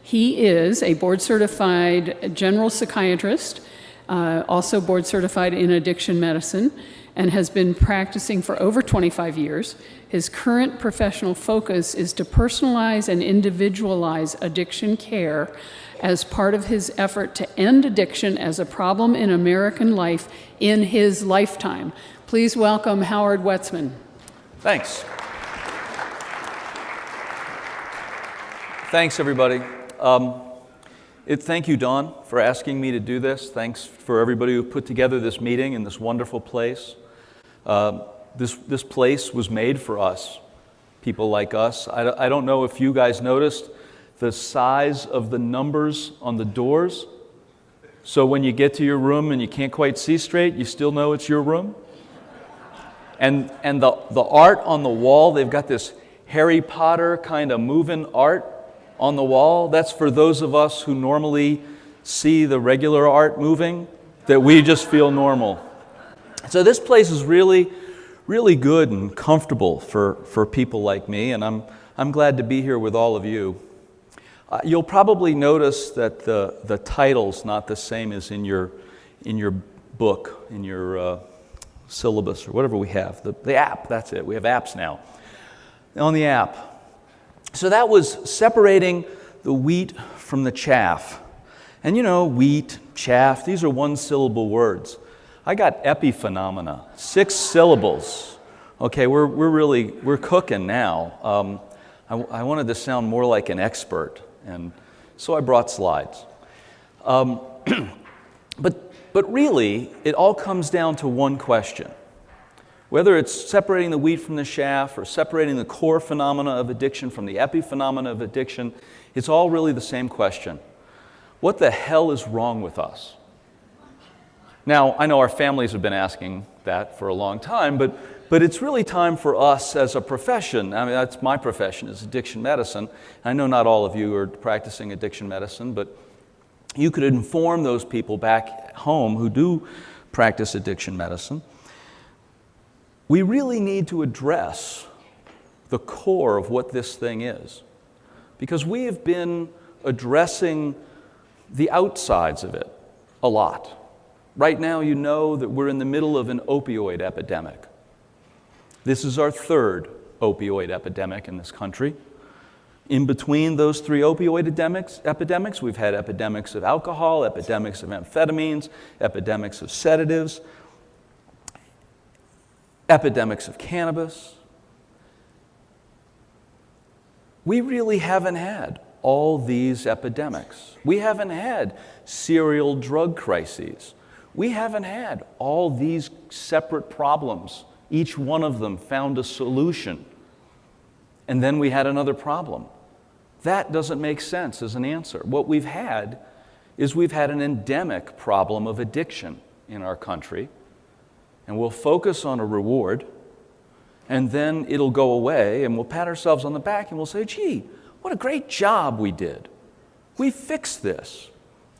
He is a board-certified general psychiatrist, also board-certified in addiction medicine, and has been practicing for over 25 years. His current professional focus is to personalize and individualize addiction care as part of his effort to end addiction as a problem in American life in his lifetime. Please welcome Howard Wetzman. Thanks. Thanks, everybody. Thank you, Dawn, for asking me to do this. Thanks for everybody who put together this meeting in this wonderful place. This place was made for us, people like us. I don't know if you guys noticed the size of the numbers on the doors. So when you get to your room and you can't quite see straight, you still know it's your room. And the art on the wall, they've got this Harry Potter kind of moving art on the wall. That's for those of us who normally see the regular art moving, that we just feel normal. So this place is really, really good and comfortable for people like me, and I'm glad to be here with all of you. You'll probably notice that the title's not the same as in your book, in your syllabus, or whatever we have. The app, that's it. We have apps now. On the app. So that was separating the wheat from the chaff. And you know, wheat, chaff, these are one-syllable words. I got epiphenomena, 6 syllables. Okay, we're cooking now. I wanted to sound more like an expert, and so I brought slides. But really, it all comes down to one question. Whether it's separating the wheat from the chaff or separating the core phenomena of addiction from the epiphenomena of addiction, it's all really the same question. What the hell is wrong with us? Now, I know our families have been asking that for a long time, but it's really time for us as a profession. I mean, that's my profession, is addiction medicine. I know not all of you are practicing addiction medicine, but you could inform those people back home who do practice addiction medicine. We really need to address the core of what this thing is, because we have been addressing the outsides of it a lot. Right now, you know that we're in the middle of an opioid epidemic. This is our 3rd opioid epidemic in this country. In between those 3 opioid epidemics, we've had epidemics of alcohol, epidemics of amphetamines, epidemics of sedatives, epidemics of cannabis. We really haven't had all these epidemics. We haven't had serial drug crises. We haven't had all these separate problems. Each one of them found a solution, and then we had another problem. That doesn't make sense as an answer. What we've had is we've had an endemic problem of addiction in our country, and we'll focus on a reward, and then it'll go away, and we'll pat ourselves on the back, and we'll say, gee, what a great job we did. We fixed this.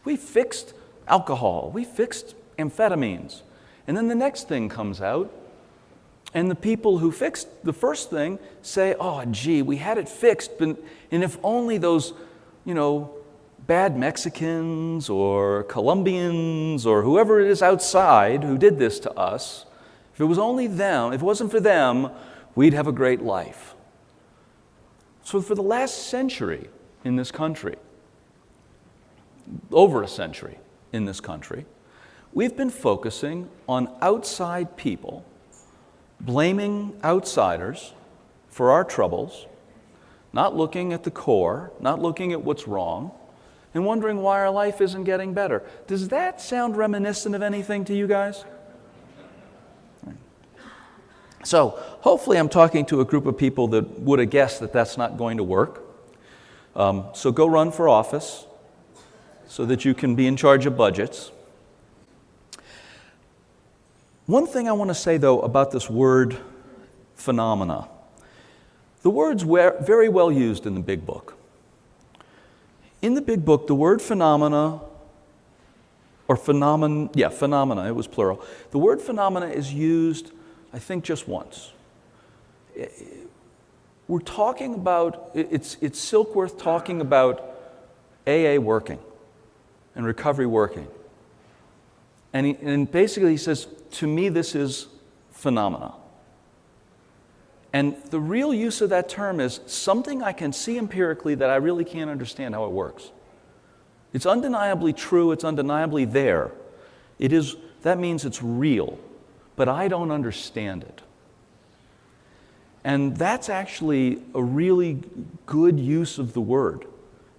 We fixed alcohol. We fixed amphetamines. And then the next thing comes out, and the people who fixed the first thing say, oh, gee, we had it fixed, and if only those, bad Mexicans or Colombians or whoever it is outside who did this to us, if it was only them, if it wasn't for them, we'd have a great life. So for the last century in this country, over a century in this country, we've been focusing on outside people, blaming outsiders for our troubles, not looking at the core, not looking at what's wrong, and wondering why our life isn't getting better. Does that sound reminiscent of anything to you guys? So hopefully I'm talking to a group of people that would have guessed that that's not going to work. So go run for office so that you can be in charge of budgets. One thing I want to say, though, about this word phenomena. The word's very well used in the Big Book. In the Big Book, the word phenomena, phenomena, it was plural. The word phenomena is used, I think, just once. We're talking about, it's Silkworth talking about AA working and recovery working. And basically he says, to me this is phenomena. And the real use of that term is something I can see empirically that I really can't understand how it works. It's undeniably true, it's undeniably there. That means it's real, but I don't understand it. And that's actually a really good use of the word.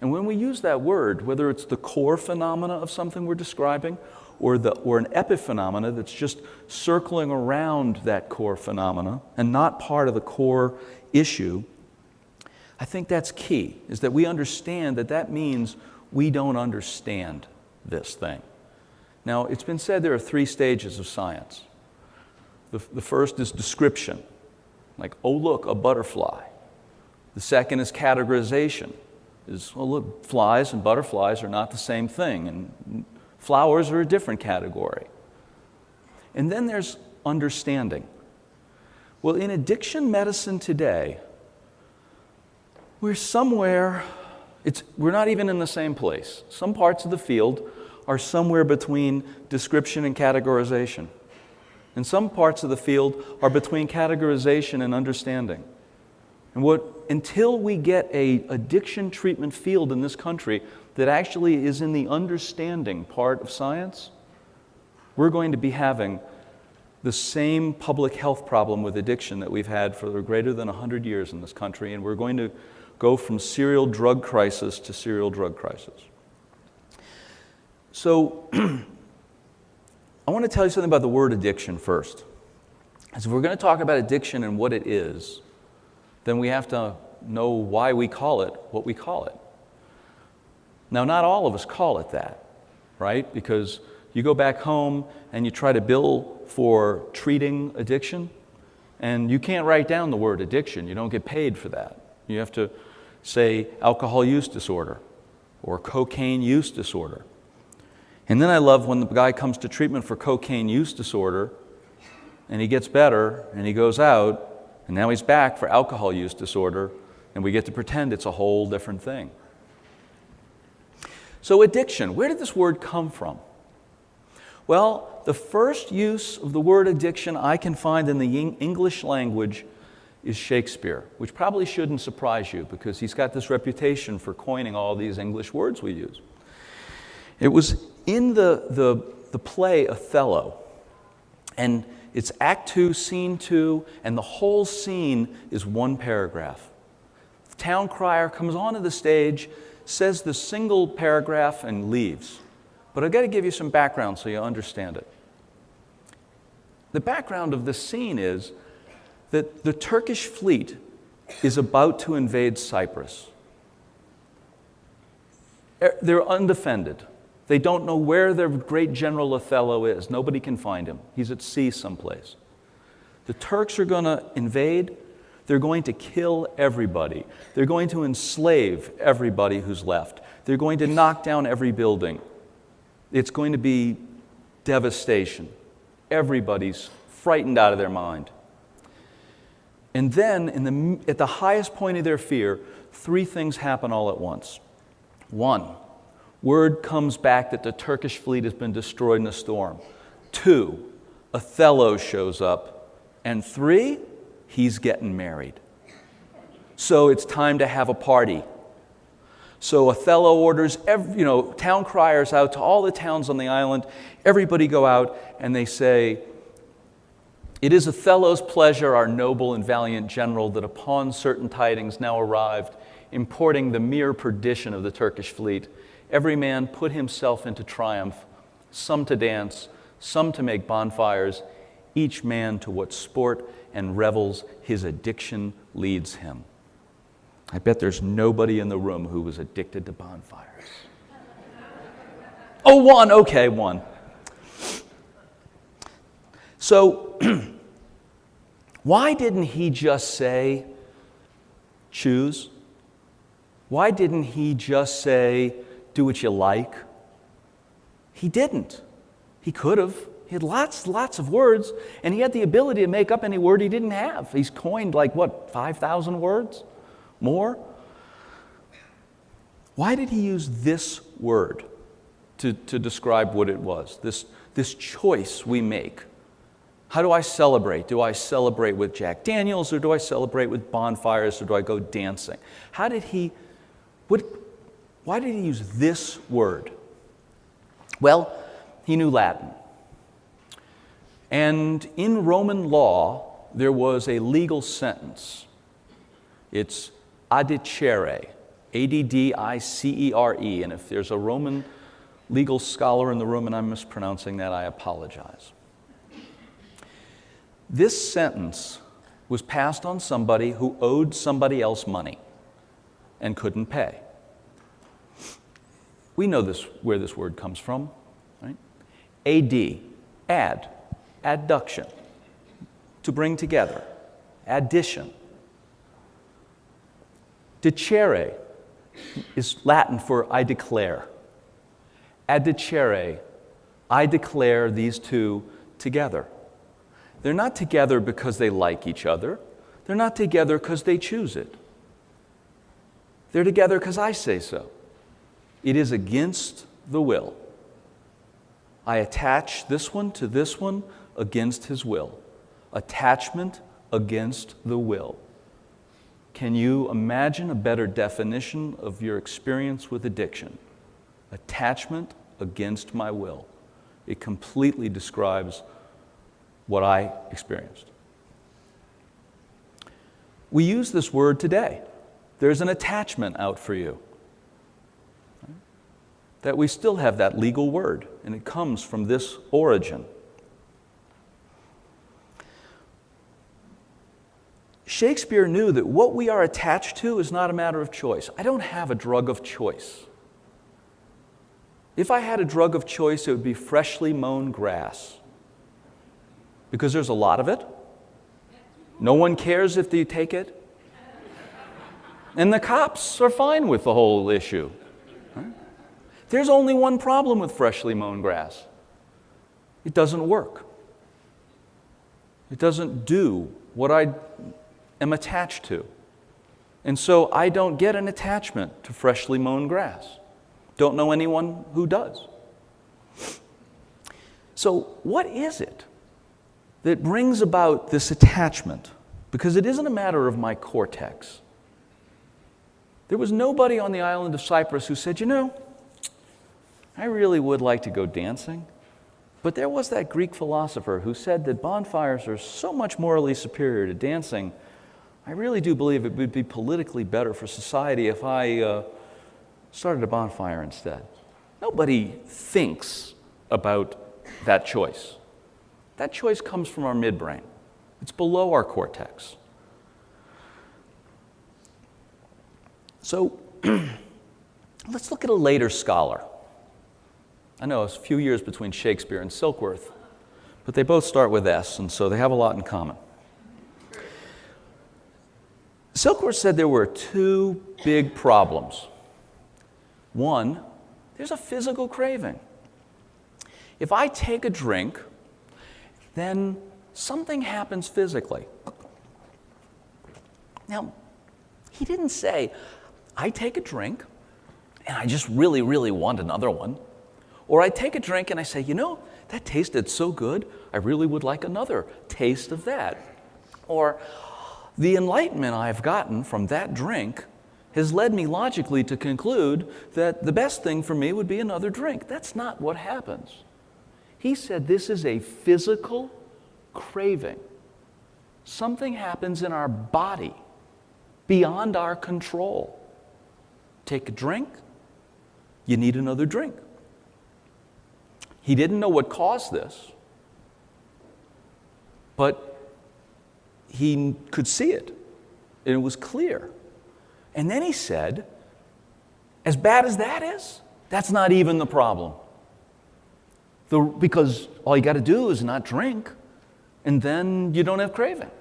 And when we use that word, whether it's the core phenomena of something we're describing, or an epiphenomena that's just circling around that core phenomena and not part of the core issue, I think that's key, is that we understand that means we don't understand this thing. Now, it's been said there are 3 stages of science. The first is description, like, oh, look, a butterfly. The second is categorization, well, look, flies and butterflies are not the same thing, and flowers are a different category. And then there's understanding. Well, in addiction medicine today, we're not even in the same place. Some parts of the field are somewhere between description and categorization. And some parts of the field are between categorization and understanding. And until we get an addiction treatment field in this country that actually is in the understanding part of science, we're going to be having the same public health problem with addiction that we've had for greater than 100 years in this country, and we're going to go from serial drug crisis to serial drug crisis. So, I want to tell you something about the word addiction first. As if we're going to talk about addiction and what it is, then we have to know why we call it what we call it. Now, not all of us call it that, right? Because you go back home and you try to bill for treating addiction, and you can't write down the word addiction. You don't get paid for that. You have to say alcohol use disorder or cocaine use disorder. And then I love when the guy comes to treatment for cocaine use disorder and he gets better and he goes out and now he's back for alcohol use disorder, and we get to pretend it's a whole different thing. So addiction, where did this word come from? Well, the first use of the word addiction I can find in the English language is Shakespeare, which probably shouldn't surprise you because he's got this reputation for coining all these English words we use. It was in the play Othello, and it's Act 2, Scene 2, and the whole scene is one paragraph. The town crier comes onto the stage, says the single paragraph, and leaves. But I've got to give you some background so you understand it. The background of this scene is that the Turkish fleet is about to invade Cyprus. They're undefended. They don't know where their great general Othello is. Nobody can find him. He's at sea someplace. The Turks are going to invade. They're going to kill everybody. They're going to enslave everybody who's left. They're going to knock down every building. It's going to be devastation. Everybody's frightened out of their mind. And then, at the highest point of their fear, 3 things happen all at once. 1, word comes back that the Turkish fleet has been destroyed in a storm. 2, Othello shows up. And 3, he's getting married. So it's time to have a party. So Othello orders town criers out to all the towns on the island. Everybody go out and they say, "It is Othello's pleasure, our noble and valiant general, that upon certain tidings now arrived, importing the mere perdition of the Turkish fleet, every man put himself into triumph, some to dance, some to make bonfires, each man to what sport and revels his addiction leads him." I bet there's nobody in the room who was addicted to bonfires. Oh, 1, okay, 1. So, why didn't he just say, choose? Why didn't he just say, do what you like? He didn't. He could have. He had lots of words, and he had the ability to make up any word he didn't have. He's coined 5,000 words? More? Why did he use this word to describe what it was, this choice we make? How do I celebrate? Do I celebrate with Jack Daniels, or do I celebrate with bonfires, or do I go dancing? Why did he use this word? Well, he knew Latin. And in Roman law, there was a legal sentence. It's addicere, A-D-D-I-C-E-R-E. And if there's a Roman legal scholar in the room and I'm mispronouncing that, I apologize. This sentence was passed on somebody who owed somebody else money and couldn't pay. We know where this word comes from, right? Adduction, to bring together, addition. Dicere is Latin for I declare. Addicere, I declare these two together. They're not together because they like each other. They're not together because they choose it. They're together because I say so. It is against the will. I attach this one to this one against his will. Attachment against the will. Can you imagine a better definition of your experience with addiction? Attachment against my will. It completely describes what I experienced. We use this word today. There's an attachment out for you. That we still have that legal word, and it comes from this origin. Shakespeare knew that what we are attached to is not a matter of choice. I don't have a drug of choice. If I had a drug of choice, it would be freshly mown grass. Because there's a lot of it. No one cares if you take it. And the cops are fine with the whole issue. There's only one problem with freshly mown grass. It doesn't work. It doesn't do what I am attached to. And so I don't get an attachment to freshly mown grass. Don't know anyone who does. So what is it that brings about this attachment? Because it isn't a matter of my cortex. There was nobody on the island of Cyprus who said, I really would like to go dancing. But there was that Greek philosopher who said that bonfires are so much morally superior to dancing. I really do believe it would be politically better for society if I started a bonfire instead. Nobody thinks about that choice. That choice comes from our midbrain. It's below our cortex. So let's look at a later scholar. I know it's a few years between Shakespeare and Silkworth, but they both start with S, and so they have a lot in common. Silkworth said there were two big problems. One, there's a physical craving. If I take a drink, then something happens physically. Now, he didn't say, I take a drink, and I just really, really want another one. Or I take a drink and I say, that tasted so good, I really would like another taste of that. Or the enlightenment I've gotten from that drink has led me logically to conclude that the best thing for me would be another drink. That's not what happens. He said this is a physical craving. Something happens in our body beyond our control. Take a drink, you need another drink. He didn't know what caused this, but he could see it, and it was clear. And then he said, as bad as that is, that's not even the problem. Because all you got to do is not drink, and then you don't have craving.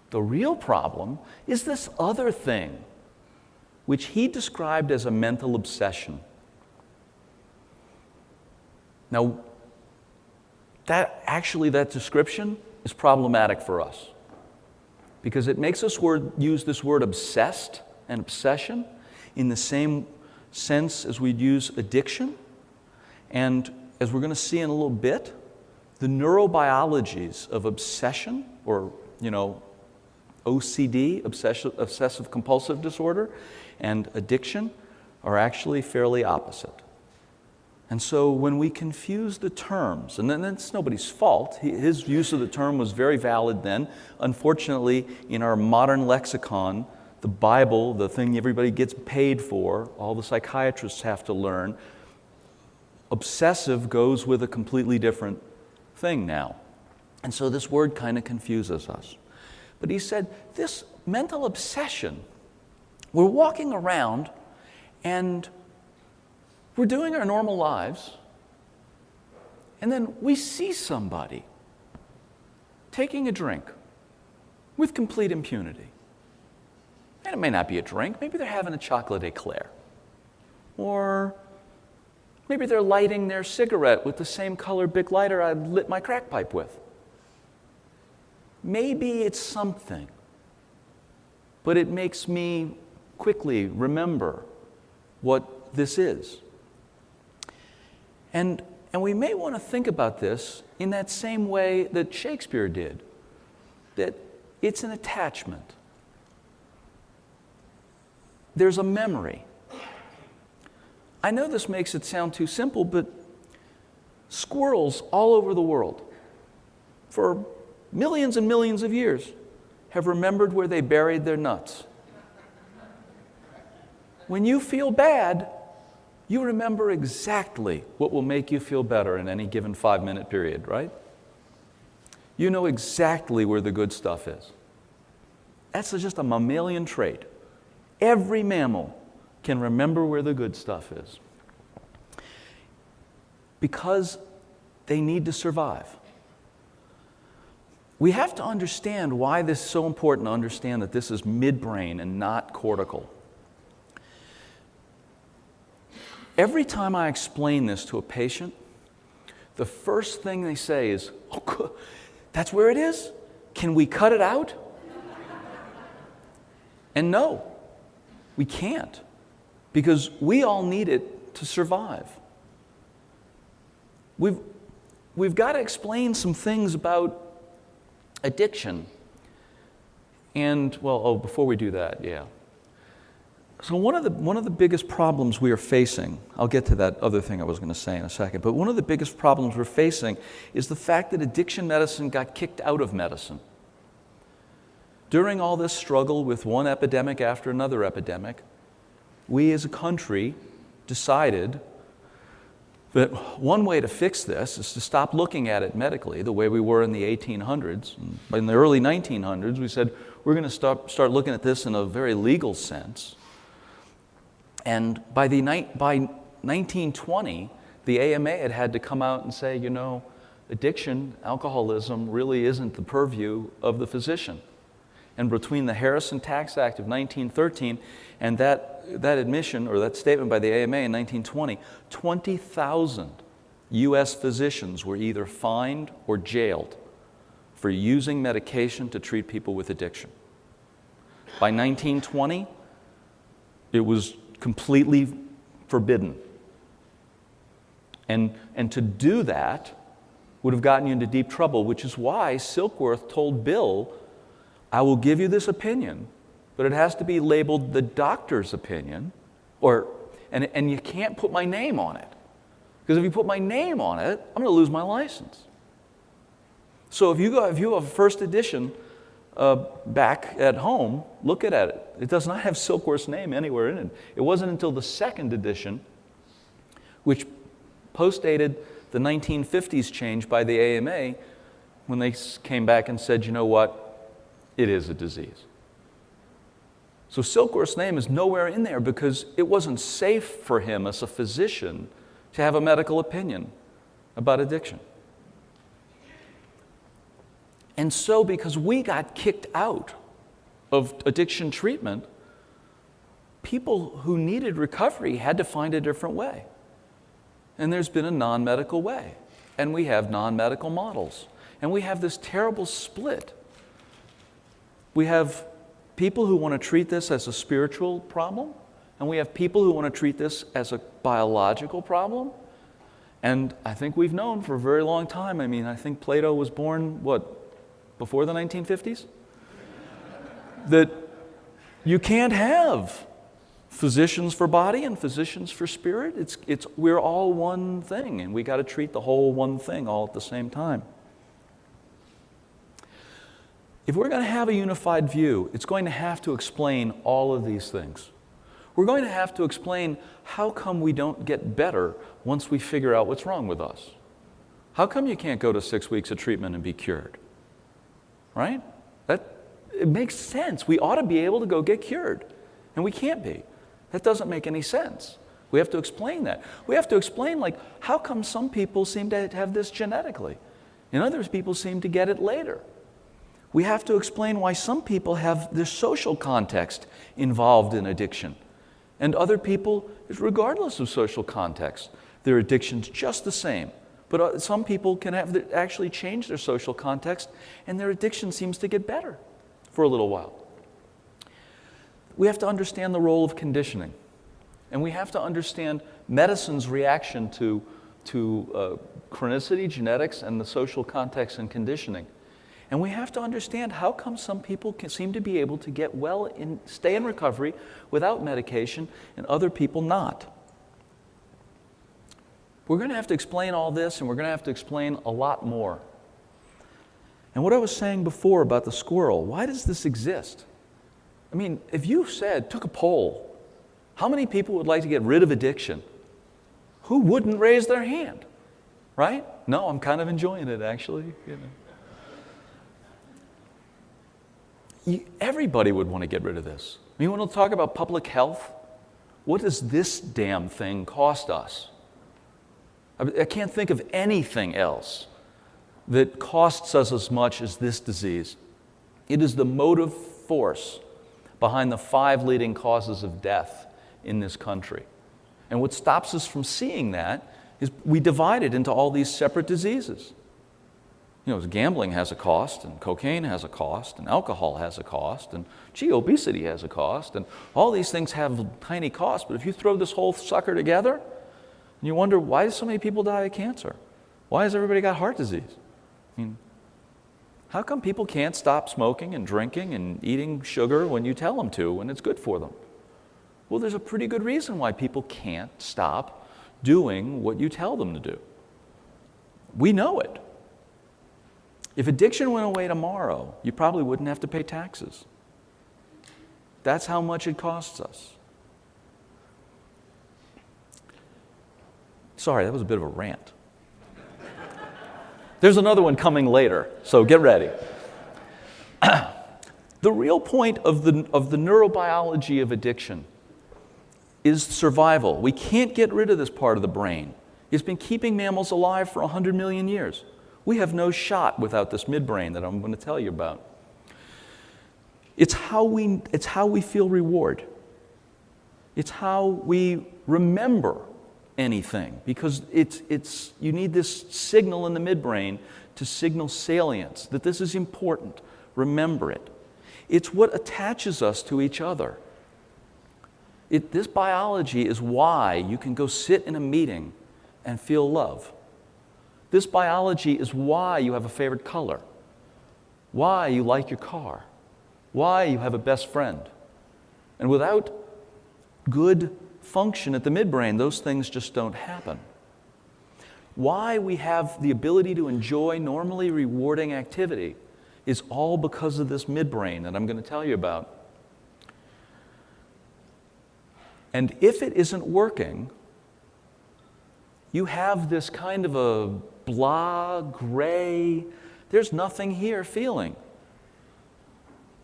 The real problem is this other thing, which he described as a mental obsession. Now, that description is problematic for us because it makes us use this word obsessed and obsession in the same sense as we'd use addiction. And as we're going to see in a little bit, the neurobiologies of obsession, or, OCD, obsessive compulsive disorder, and addiction are actually fairly opposite. And so when we confuse the terms, and then it's nobody's fault, his use of the term was very valid then. Unfortunately, in our modern lexicon, the Bible, the thing everybody gets paid for, all the psychiatrists have to learn, obsessive goes with a completely different thing now. And so this word kind of confuses us. But he said, this mental obsession, we're walking around and we're doing our normal lives, and then we see somebody taking a drink with complete impunity. And it may not be a drink, maybe they're having a chocolate eclair. Or maybe they're lighting their cigarette with the same color Bic lighter I lit my crack pipe with. Maybe it's something, but it makes me quickly remember what this is. And we may want to think about this in that same way that Shakespeare did, that it's an attachment. There's a memory. I know this makes it sound too simple, but squirrels all over the world, for millions and millions of years, have remembered where they buried their nuts. When you feel bad, you remember exactly what will make you feel better in any given 5-minute period, right? You know exactly where the good stuff is. That's just a mammalian trait. Every mammal can remember where the good stuff is because they need to survive. We have to understand why this is so important to understand that this is midbrain and not cortical. Every time I explain this to a patient, the first thing they say is, "Oh, that's where it is? Can we cut it out?" And no, we can't, because we all need it to survive. We've got to explain some things about addiction. And, before we do that, So one of the biggest problems we are facing, I'll get to that other thing I was going to say in a second, but one of the biggest problems we're facing is the fact that addiction medicine got kicked out of medicine. During all this struggle with one epidemic after another epidemic, we as a country decided that one way to fix this is to stop looking at it medically the way we were in the 1800s. In the early 1900s, we said, we're going to start looking at this in a very legal sense. And by 1920, the AMA had to come out and say, addiction, alcoholism really isn't the purview of the physician. And between the Harrison Tax Act of 1913 and that admission, or that statement by the AMA in 1920, 20,000 U.S. physicians were either fined or jailed for using medication to treat people with addiction. By 1920, it was completely forbidden. And to do that would have gotten you into deep trouble, which is why Silkworth told Bill, I will give you this opinion, but it has to be labeled the doctor's opinion, and you can't put my name on it. Because if you put my name on it, I'm going to lose my license. So if you have a first edition back at home, look at it. It does not have Silkworth's name anywhere in it. It wasn't until the second edition, which postdated the 1950s change by the AMA, when they came back and said, you know what? It is a disease. So Silkworth's name is nowhere in there because it wasn't safe for him as a physician to have a medical opinion about addiction. And so because we got kicked out of addiction treatment, people who needed recovery had to find a different way. And there's been a non-medical way. And we have non-medical models. And we have this terrible split. We have people who want to treat this as a spiritual problem, and we have people who want to treat this as a biological problem. And I think we've known for a very long time. I mean, I think Plato was born, before the 1950s? That you can't have physicians for body and physicians for spirit. We're all one thing, and we got to treat the whole one thing all at the same time. If we're going to have a unified view, it's going to have to explain all of these things. We're going to have to explain how come we don't get better once we figure out what's wrong with us. How come you can't go to 6 weeks of treatment and be cured? Right? It makes sense. We ought to be able to go get cured, and we can't be. That doesn't make any sense. We have to explain that. We have to explain, how come some people seem to have this genetically, and other people seem to get it later? We have to explain why some people have their social context involved in addiction, and other people, regardless of social context, their addiction's just the same. But some people can actually change their social context, and their addiction seems to get better for a little while. We have to understand the role of conditioning, and we have to understand medicine's reaction to chronicity, genetics, and the social context and conditioning. And we have to understand how come some people seem to be able to get well and stay in recovery without medication, and other people not. We're going to have to explain all this, and we're going to have to explain a lot more. And what I was saying before about the squirrel, why does this exist? I mean, if you took a poll, how many people would like to get rid of addiction? Who wouldn't raise their hand? Right? No, I'm kind of enjoying it, actually. Everybody would want to get rid of this. I mean, when we'll talk about public health, what does this damn thing cost us? I can't think of anything else that costs us as much as this disease. It is the motive force behind the 5 leading causes of death in this country. And what stops us from seeing that is we divide it into all these separate diseases. Gambling has a cost, and cocaine has a cost, and alcohol has a cost, and obesity has a cost, and all these things have tiny costs. But if you throw this whole sucker together, and you wonder, why do so many people die of cancer? Why has everybody got heart disease? I mean, how come people can't stop smoking and drinking and eating sugar when you tell them to, when it's good for them? Well, there's a pretty good reason why people can't stop doing what you tell them to do. We know it. If addiction went away tomorrow, you probably wouldn't have to pay taxes. That's how much it costs us. Sorry, that was a bit of a rant. There's another one coming later, so get ready. The real point of the neurobiology of addiction is survival. We can't get rid of this part of the brain. It's been keeping mammals alive for 100 million years. We have no shot without this midbrain that I'm going to tell you about. It's how we feel reward. It's how we remember anything, because you need this signal in the midbrain to signal salience, that this is important. Remember it. It's what attaches us to each other. This biology is why you can go sit in a meeting and feel love. This biology is why you have a favorite color, why you like your car, why you have a best friend. And without good function at the midbrain, those things just don't happen. Why we have the ability to enjoy normally rewarding activity is all because of this midbrain that I'm going to tell you about. And if it isn't working, you have this kind of a blah, gray, there's nothing here feeling,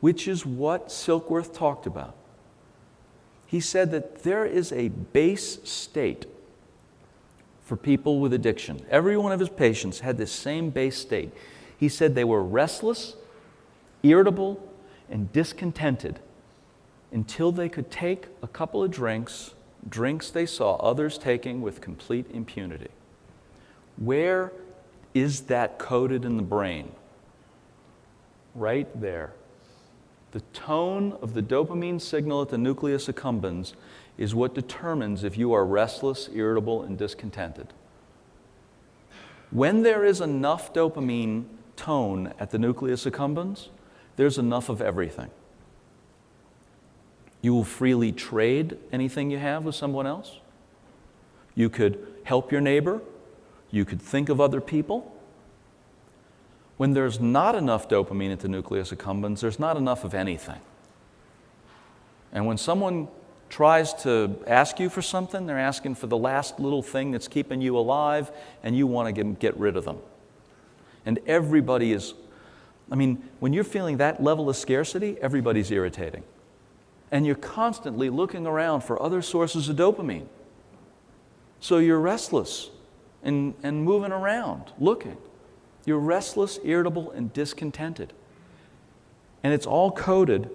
which is what Silkworth talked about. He said that there is a base state for people with addiction. Every one of his patients had this same base state. He said they were restless, irritable, and discontented until they could take a couple of drinks they saw others taking with complete impunity. Where is that coded in the brain? Right there. The tone of the dopamine signal at the nucleus accumbens is what determines if you are restless, irritable, and discontented. When there is enough dopamine tone at the nucleus accumbens, there's enough of everything. You will freely trade anything you have with someone else. You could help your neighbor. You could think of other people. When there's not enough dopamine at the nucleus accumbens, there's not enough of anything. And when someone tries to ask you for something, they're asking for the last little thing that's keeping you alive, and you want to get rid of them. And everybody is, when you're feeling that level of scarcity, everybody's irritating. And you're constantly looking around for other sources of dopamine. So you're restless and moving around, looking. You're restless, irritable, and discontented. And it's all coded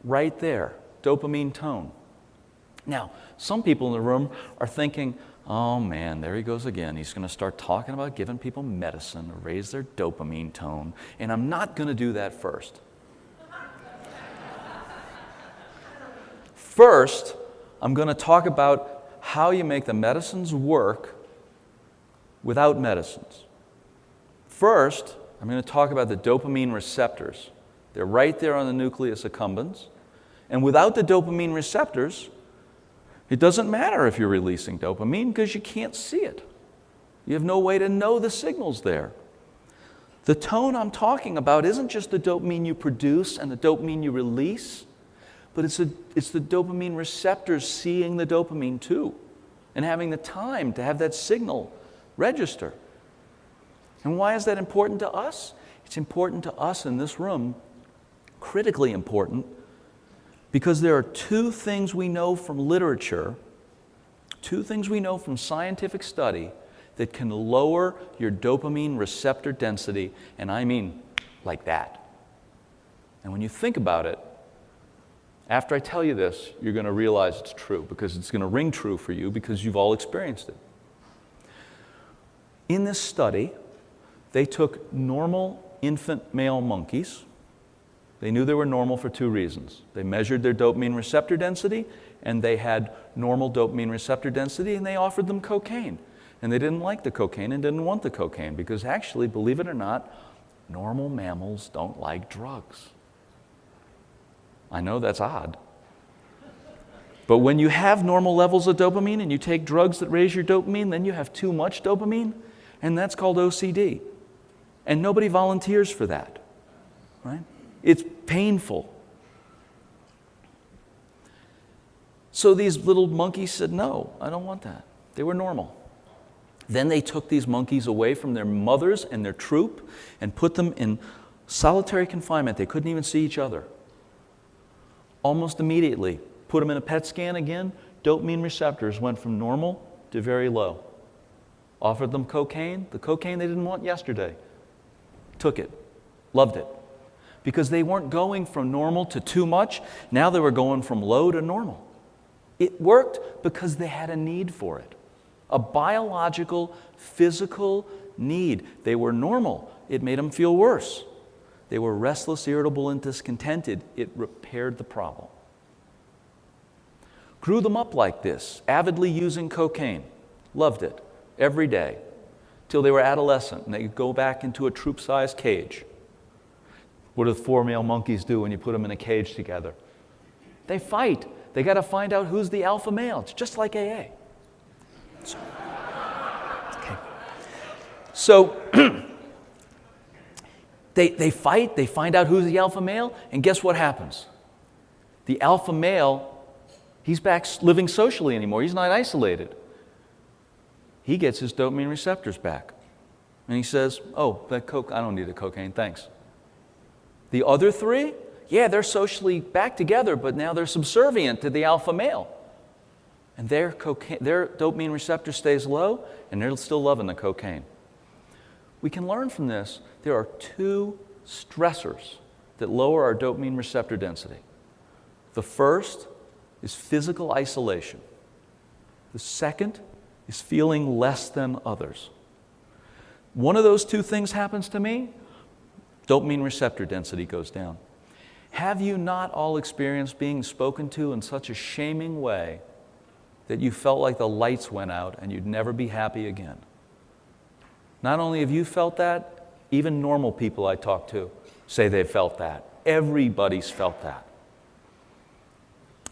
right there, dopamine tone. Now, some people in the room are thinking, oh man, there he goes again. He's going to start talking about giving people medicine to raise their dopamine tone, and I'm not going to do that first. First, I'm going to talk about how you make the medicines work without medicines. First, I'm going to talk about the dopamine receptors. They're right there on the nucleus accumbens. And without the dopamine receptors, it doesn't matter if you're releasing dopamine because you can't see it. You have no way to know the signals there. The tone I'm talking about isn't just the dopamine you produce and the dopamine you release, but it's the dopamine receptors seeing the dopamine too and having the time to have that signal register. And why is that important to us? It's important to us in this room, critically important, because there are two things we know from literature, two things we know from scientific study that can lower your dopamine receptor density, and I mean like that. And when you think about it, after I tell you this, you're going to realize it's true, because it's going to ring true for you because you've all experienced it. In this study, they took normal infant male monkeys. They knew they were normal for two reasons. They measured their dopamine receptor density, and they had normal dopamine receptor density, and they offered them cocaine. And they didn't like the cocaine and didn't want the cocaine because actually, believe it or not, normal mammals don't like drugs. I know that's odd. But when you have normal levels of dopamine and you take drugs that raise your dopamine, then you have too much dopamine, and that's called OCD. And nobody volunteers for that, right? It's painful. So these little monkeys said, no, I don't want that. They were normal. Then they took these monkeys away from their mothers and their troop and put them in solitary confinement. They couldn't even see each other. Almost immediately, put them in a PET scan again, dopamine receptors went from normal to very low. Offered them cocaine, the cocaine they didn't want yesterday. Took it, loved it. Because they weren't going from normal to too much, now they were going from low to normal. It worked because they had a need for it. A biological, physical need. They were normal. It made them feel worse. They were restless, irritable, and discontented. It repaired the problem. Grew them up like this, avidly using cocaine. Loved it every day till they were adolescent and they could go back into a troop-sized cage. What do the 4 male monkeys do when you put them in a cage together? They fight. They got to find out who's the alpha male. It's just like AA. So they fight, they find out who's the alpha male, and guess what happens? The alpha male, he's back living socially anymore. He's not isolated. He gets his dopamine receptors back. And he says, oh, that coke, I don't need the cocaine, thanks. The other 3, yeah, they're socially back together, but now they're subservient to the alpha male. And their dopamine receptor stays low, and they're still loving the cocaine. We can learn from this, there are 2 stressors that lower our dopamine receptor density. The first is physical isolation. The second is feeling less than others. One of those 2 things happens to me, dopamine receptor density goes down. Have you not all experienced being spoken to in such a shaming way that you felt like the lights went out and you'd never be happy again. Not only have you felt that, even normal people I talk to say they've felt that. Everybody's felt that.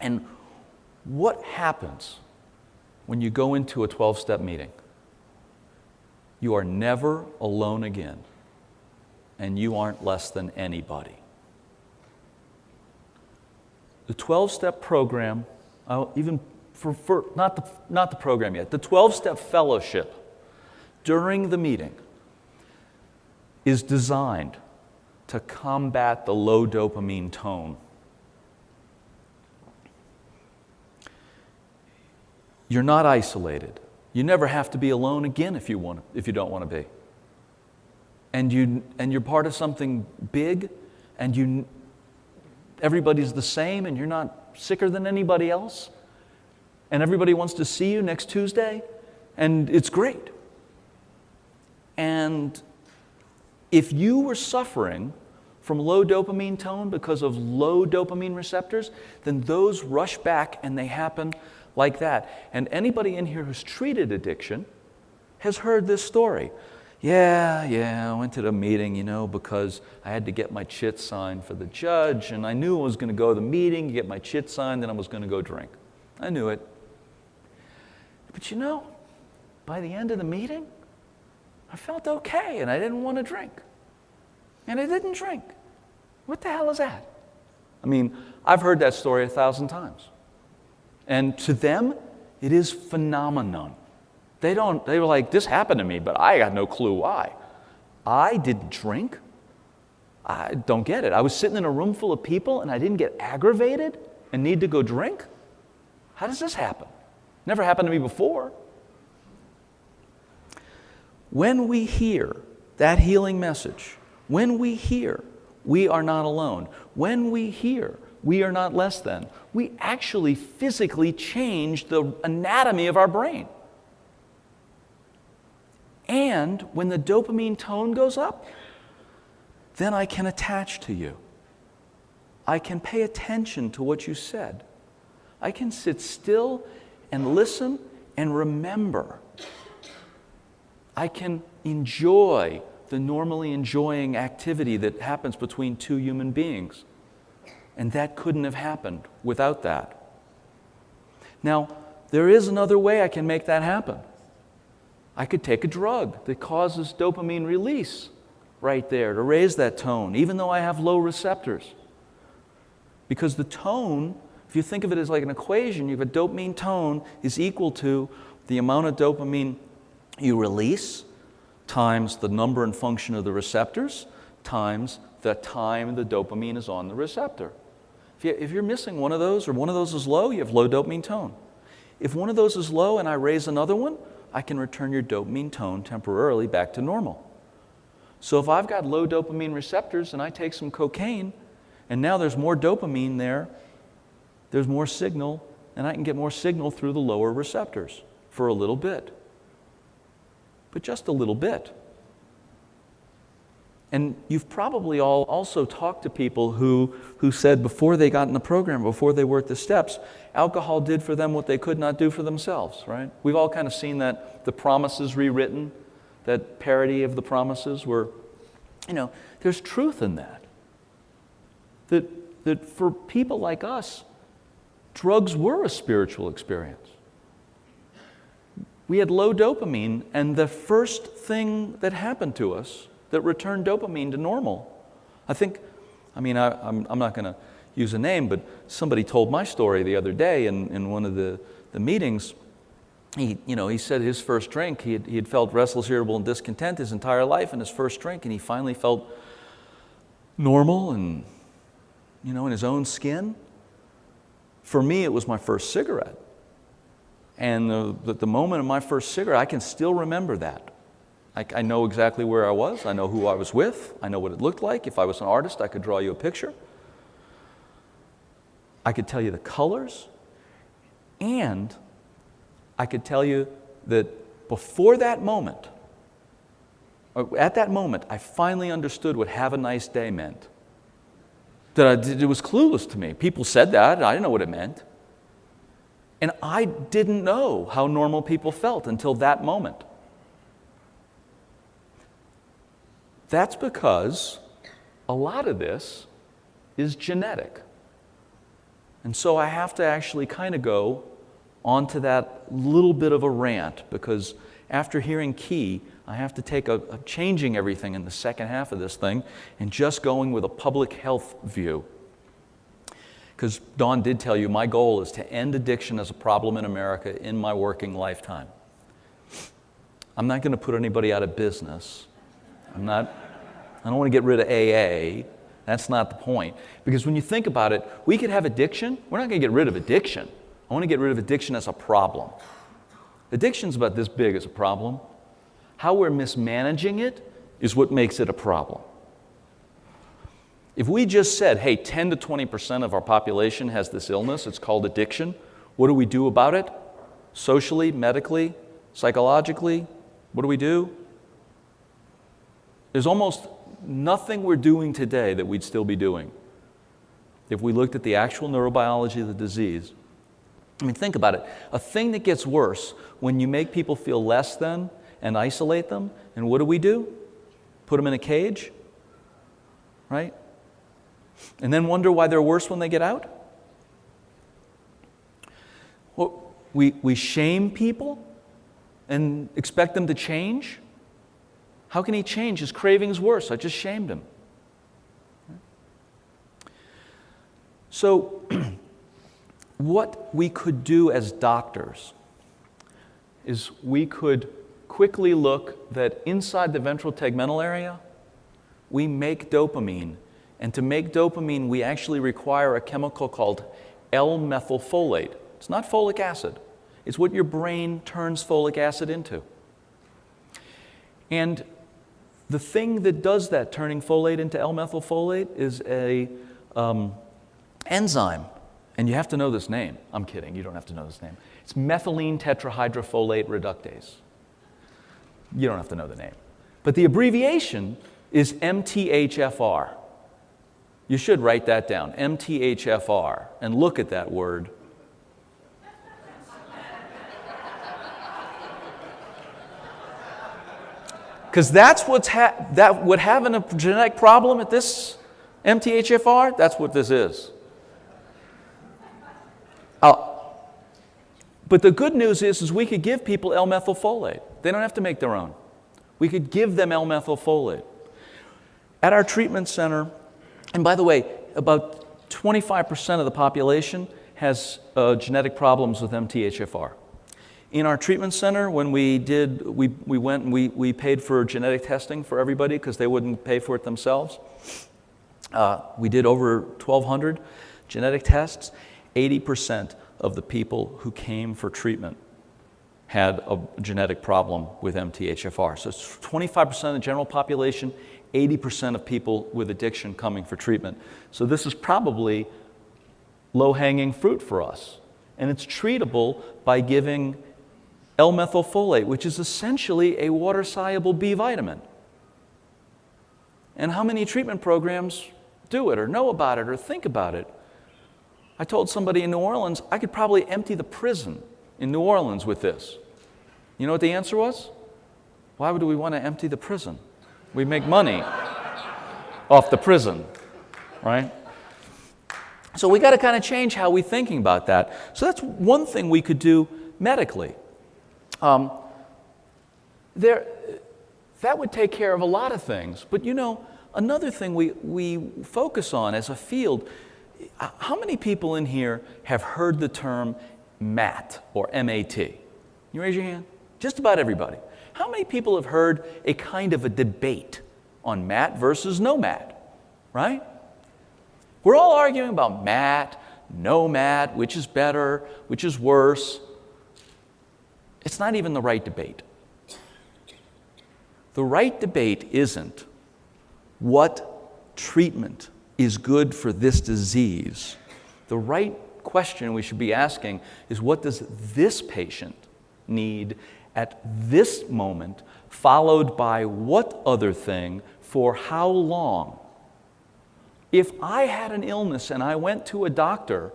And what happens when you go into a 12-step meeting? You are never alone again, and you aren't less than anybody. The 12-step program, even for not the program yet, the 12-step fellowship during the meeting is designed to combat the low dopamine tone. You're not isolated. You never have to be alone again if you don't want to be. And you're part of something big, and everybody's the same, and you're not sicker than anybody else, and everybody wants to see you next Tuesday, and it's great. And if you were suffering from low dopamine tone because of low dopamine receptors, then those rush back and they happen like that. And anybody in here who's treated addiction has heard this story. Yeah, I went to the meeting, because I had to get my chit signed for the judge, and I knew I was going to go to the meeting, get my chit signed, and I was going to go drink. I knew it. But by the end of the meeting, I felt okay, and I didn't want to drink. And I didn't drink. What the hell is that? I've heard that story 1,000 times. And to them, it is phenomenon. They were like, this happened to me, but I got no clue why. I didn't drink. I don't get it. I was sitting in a room full of people and I didn't get aggravated and need to go drink? How does this happen? Never happened to me before. When we hear that healing message, when we hear we are not alone, when we hear we are not less than, we actually physically change the anatomy of our brain. And when the dopamine tone goes up, then I can attach to you. I can pay attention to what you said. I can sit still and listen and remember. I can enjoy the normally enjoying activity that happens between two human beings. And that couldn't have happened without that. Now, there is another way I can make that happen. I could take a drug that causes dopamine release right there to raise that tone, even though I have low receptors. Because the tone, if you think of it as like an equation, you have a dopamine tone is equal to the amount of dopamine you release times the number and function of the receptors times the time the dopamine is on the receptor. If you're missing one of those, or one of those is low, you have low dopamine tone. If one of those is low and I raise another one, I can return your dopamine tone temporarily back to normal. So if I've got low dopamine receptors and I take some cocaine, and now there's more dopamine there, there's more signal, and I can get more signal through the lower receptors for a little bit. But just a little bit. And you've probably all also talked to people who said before they got in the program, before they worked the steps, alcohol did for them what they could not do for themselves, right? We've all kind of seen that, the promises rewritten, that parody of the promises where, there's truth in that. That for people like us, drugs were a spiritual experience. We had low dopamine, and the first thing that happened to us that returned dopamine to normal. I'm not going to use a name, but somebody told my story the other day in one of the meetings. He said his first drink, he had felt restless, irritable, and discontent his entire life, and his first drink, and he finally felt normal and, in his own skin. For me, it was my first cigarette. And the moment of my first cigarette, I can still remember that. I know exactly where I was. I know who I was with. I know what it looked like. If I was an artist, I could draw you a picture. I could tell you the colors. And I could tell you that before that moment, or at that moment, I finally understood what "have a nice day" meant. It was clueless to me. People said that, and I didn't know what it meant. And I didn't know how normal people felt until that moment. That's because a lot of this is genetic. And so I have to actually kind of go onto that little bit of a rant, because after hearing Key, I have to take a changing everything in the second half of this thing and just going with a public health view. Because Dawn did tell you, my goal is to end addiction as a problem in America in my working lifetime. I'm not going to put anybody out of business. I don't want to get rid of AA. That's not the point. Because when you think about it, we could have addiction. We're not going to get rid of addiction. I want to get rid of addiction as a problem. Addiction's about this big as a problem. How we're mismanaging it is what makes it a problem. If we just said, hey, 10 to 20% of our population has this illness, it's called addiction, what do we do about it? Socially, medically, psychologically, what do we do? There's almost nothing we're doing today that we'd still be doing if we looked at the actual neurobiology of the disease. I mean, think about it. A thing that gets worse when you make people feel less than and isolate them, and what do? Put them in a cage, right? And then wonder why they're worse when they get out? Well, we shame people and expect them to change? How can he change? His craving's worse. I just shamed him. So, what we could do as doctors is we could quickly look that inside the ventral tegmental area, we make dopamine. And to make dopamine, we actually require a chemical called L-methylfolate. It's not folic acid. It's what your brain turns folic acid into. And the thing that does that, turning folate into L-methylfolate, is a enzyme. And you have to know this name. I'm kidding, you don't have to know this name. It's methylene tetrahydrofolate reductase. You don't have to know the name. But the abbreviation is MTHFR. You should write that down, MTHFR, and look at that word. Because that's that would have a genetic problem at this MTHFR, that's what this is. But the good news is we could give people L-methylfolate. They don't have to make their own. We could give them L-methylfolate. At our treatment center, and by the way, about 25% of the population has genetic problems with MTHFR. In our treatment center, when we went and we paid for genetic testing for everybody because they wouldn't pay for it themselves. We did over 1,200 genetic tests. 80% of the people who came for treatment had a genetic problem with MTHFR. So it's 25% of the general population, 80% of people with addiction coming for treatment. So this is probably low-hanging fruit for us. And it's treatable by giving L-methylfolate, which is essentially a water-soluble B vitamin. And how many treatment programs do it or know about it or think about it? I told somebody in New Orleans, I could probably empty the prison in New Orleans with this. You know what the answer was? Why would we want to empty the prison? We make money off the prison, right? So we got to kind of change how we're thinking about that. So that's one thing we could do medically. That would take care of a lot of things. But you know, another thing we focus on as a field, how many people in here have heard the term MAT or M-A-T? You raise your hand? Just about everybody. How many people have heard a kind of a debate on MAT versus no MAT, right? We're all arguing about MAT, no MAT, which is better, which is worse. It's not even the right debate. The right debate isn't what treatment is good for this disease. The right question we should be asking is, what does this patient need at this moment, followed by what other thing for how long? If I had an illness and I went to a doctor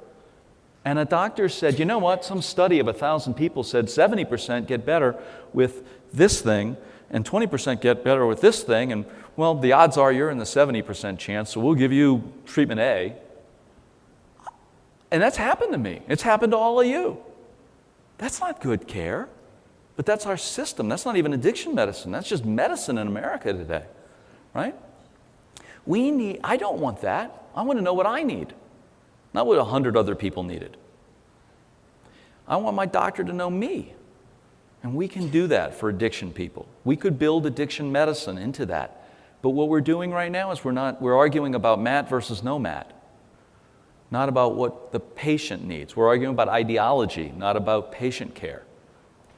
And a doctor said, you know what, some study of 1,000 people said 70% get better with this thing and 20% get better with this thing, and well, the odds are you're in the 70% chance, so we'll give you treatment A. And that's happened to me. It's happened to all of you. That's not good care, but that's our system. That's not even addiction medicine. That's just medicine in America today, right? I don't want that. I want to know what I need, not what 100 other people needed. I want my doctor to know me. And we can do that for addiction people. We could build addiction medicine into that. But what we're doing right now is we're arguing about MAT versus no MAT, not about what the patient needs. We're arguing about ideology, not about patient care.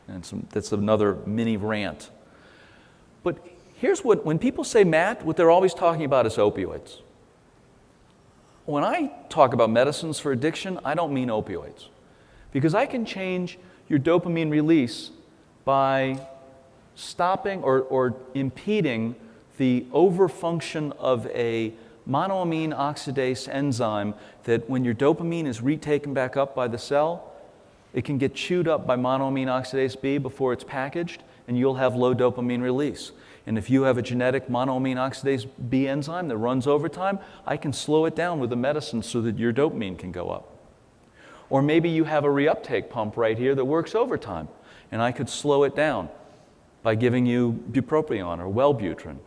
And that's another mini rant. But here's when people say MAT, what they're always talking about is opioids. When I talk about medicines for addiction, I don't mean opioids. Because I can change your dopamine release by stopping or impeding the overfunction of a monoamine oxidase enzyme that when your dopamine is retaken back up by the cell, it can get chewed up by monoamine oxidase B before it's packaged, and you'll have low dopamine release. And if you have a genetic monoamine oxidase B enzyme that runs overtime, I can slow it down with a medicine so that your dopamine can go up. Or maybe you have a reuptake pump right here that works overtime, and I could slow it down by giving you bupropion or Wellbutrin.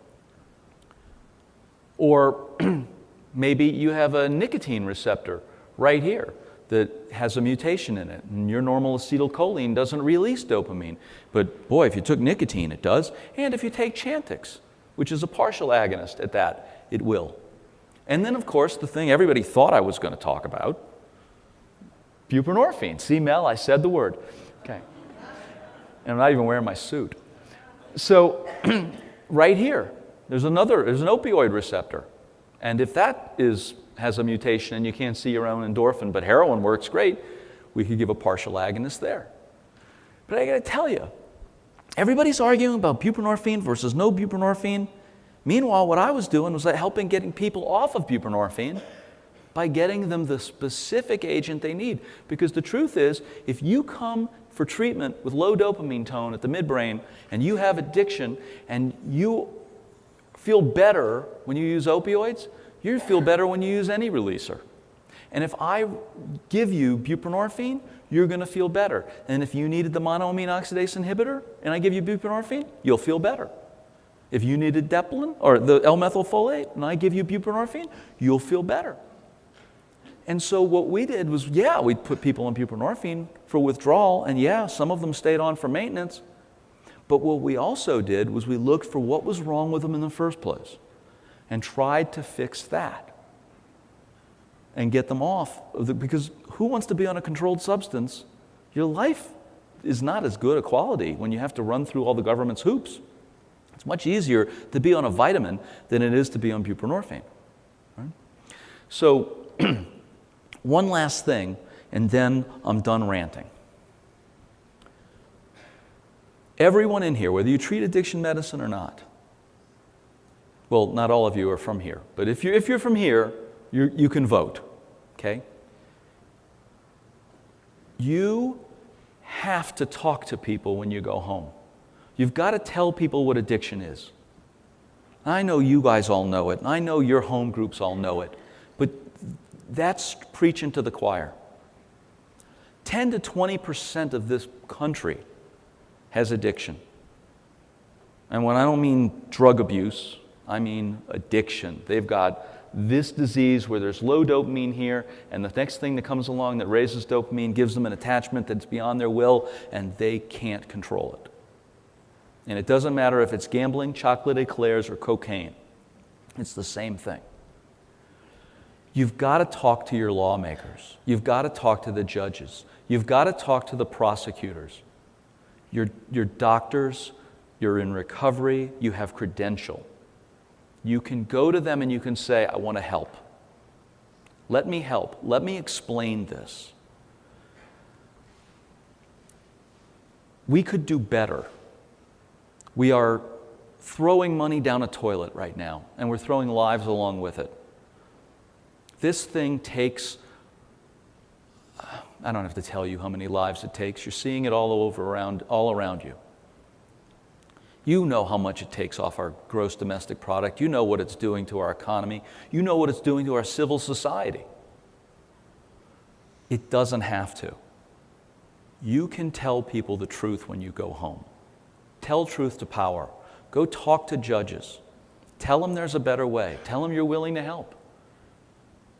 Or maybe you have a nicotine receptor right here that has a mutation in it, and your normal acetylcholine doesn't release dopamine. But boy, if you took nicotine, it does. And if you take Chantix, which is a partial agonist at that, it will. And then, of course, the thing everybody thought I was going to talk about, buprenorphine. See, Mel, I said the word. Okay. And I'm not even wearing my suit. So right here, there's an opioid receptor. And if that has a mutation and you can't see your own endorphin, but heroin works great, we could give a partial agonist there. But I got to tell you, everybody's arguing about buprenorphine versus no buprenorphine. Meanwhile, what I was doing was helping getting people off of buprenorphine by getting them the specific agent they need. Because the truth is, if you come for treatment with low dopamine tone at the midbrain and you have addiction and you feel better when you use opioids, you feel better when you use any releaser. And if I give you buprenorphine, you're going to feel better. And if you needed the monoamine oxidase inhibitor and I give you buprenorphine, you'll feel better. If you needed Deplin or the L-methylfolate and I give you buprenorphine, you'll feel better. And so what we did was, we put people on buprenorphine for withdrawal, and some of them stayed on for maintenance. But what we also did was we looked for what was wrong with them in the first place and tried to fix that and get them off of because who wants to be on a controlled substance? Your life is not as good a quality when you have to run through all the government's hoops. It's much easier to be on a vitamin than it is to be on buprenorphine. Right? So one last thing, and then I'm done ranting. Everyone in here, whether you treat addiction medicine or not, well, not all of you are from here, but if you're from here, you can vote, okay? You have to talk to people when you go home. You've got to tell people what addiction is. I know you guys all know it, and I know your home groups all know it, but that's preaching to the choir. 10 to 20% of this country has addiction. And when I don't mean drug abuse, I mean addiction. They've got this disease where there's low dopamine here, and the next thing that comes along that raises dopamine gives them an attachment that's beyond their will, and they can't control it. And it doesn't matter if it's gambling, chocolate eclairs, or cocaine. It's the same thing. You've got to talk to your lawmakers. You've got to talk to the judges. You've got to talk to the prosecutors. Your doctors, you're in recovery, you have credential. You can go to them and you can say, I want to help. Let me help. Let me explain this. We could do better. We are throwing money down a toilet right now, and we're throwing lives along with it. This thing takes I don't have to tell you how many lives it takes. You're seeing it all around you. You know how much it takes off our gross domestic product. You know what it's doing to our economy. You know what it's doing to our civil society. It doesn't have to. You can tell people the truth when you go home. Tell truth to power. Go talk to judges. Tell them there's a better way. Tell them you're willing to help.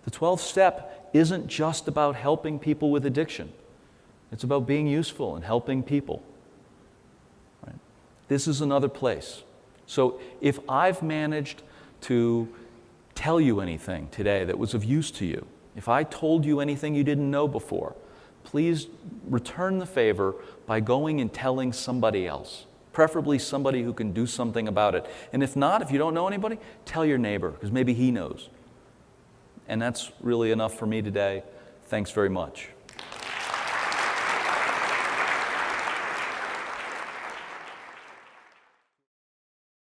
The 12th step isn't just about helping people with addiction. It's about being useful and helping people. Right? This is another place. So if I've managed to tell you anything today that was of use to you, if I told you anything you didn't know before, please return the favor by going and telling somebody else, preferably somebody who can do something about it. And if not, if you don't know anybody, tell your neighbor, because maybe he knows. And that's really enough for me today. Thanks very much.